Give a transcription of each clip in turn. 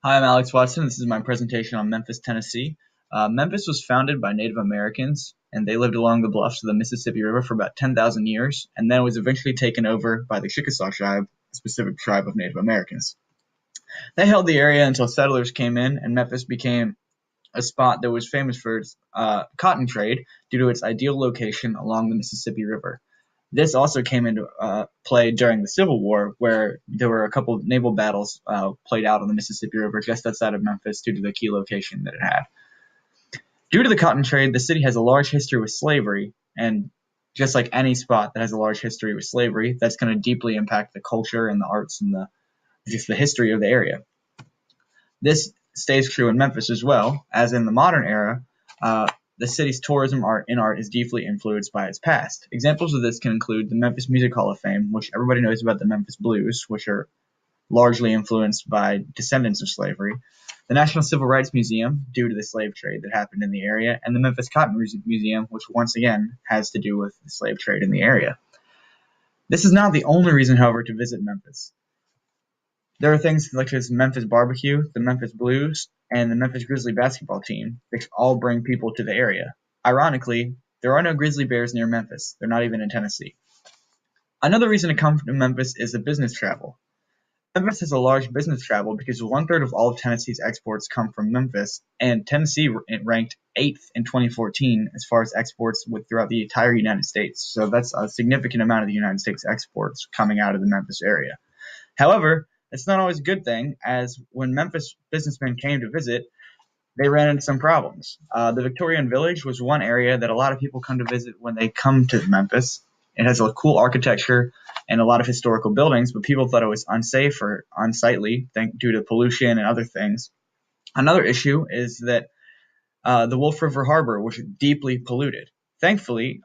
Hi, I'm Alex Watson. This is my presentation on Memphis, Tennessee. Memphis was founded by Native Americans, and they lived along the bluffs of the Mississippi River for about 10,000 years, and then was eventually taken over by the Chickasaw tribe, a specific tribe of Native Americans. They held the area until settlers came in, and Memphis became a spot that was famous for its cotton trade due to its ideal location along the Mississippi River. This also came into play during the Civil War, where there were a couple of naval battles played out on the Mississippi River just outside of Memphis due to the key location that it had. Due to the cotton trade, the city has a large history with slavery, and just like any spot that has a large history with slavery, that's going to deeply impact the culture and the arts and just the history of the area. This stays true in Memphis as well, as in the modern era, the city's tourism art is deeply influenced by its past. Examples of this can include the Memphis Music Hall of Fame, which everybody knows about the Memphis Blues, which are largely influenced by descendants of slavery, the National Civil Rights Museum, due to the slave trade that happened in the area, and the Memphis Cotton Museum, which once again has to do with the slave trade in the area. This is not the only reason, however, to visit Memphis. There are things such as Memphis Barbecue, the Memphis Blues, and the Memphis Grizzly basketball team, which all bring people to the area. Ironically, there are no grizzly bears near Memphis. They're not even in Tennessee. Another reason to come to Memphis is the business travel. Memphis has a large business travel because 1/3 of all of Tennessee's exports come from Memphis, and Tennessee ranked 8th in 2014 as far as exports throughout the entire United States. So that's a significant amount of the United States exports coming out of the Memphis area. However, it's not always a good thing, as when Memphis businessmen came to visit, they ran into some problems. The Victorian Village was one area that a lot of people come to visit when they come to Memphis. It has a cool architecture and a lot of historical buildings, but people thought it was unsafe or unsightly due to pollution and other things. Another issue is that the Wolf River Harbor was deeply polluted. Thankfully,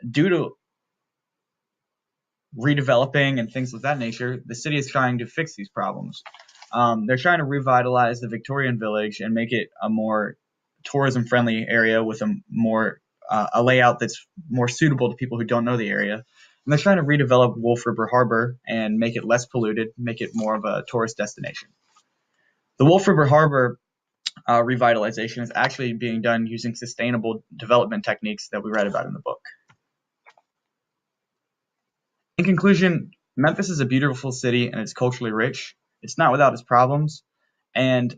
due to redeveloping and things of that nature, the city is trying to fix these problems. They're trying to revitalize the Victorian Village and make it a more tourism-friendly area with a layout that's more suitable to people who don't know the area. And they're trying to redevelop Wolf River Harbor and make it less polluted, make it more of a tourist destination. The Wolf River Harbor revitalization is actually being done using sustainable development techniques that we read about in the book. In conclusion, Memphis is a beautiful city and it's culturally rich. It's not without its problems, and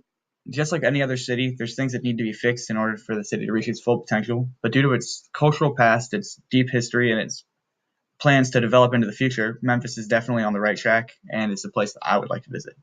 just like any other city, there's things that need to be fixed in order for the city to reach its full potential. But due to its cultural past, its deep history, and its plans to develop into the future, Memphis is definitely on the right track, and it's a place that I would like to visit.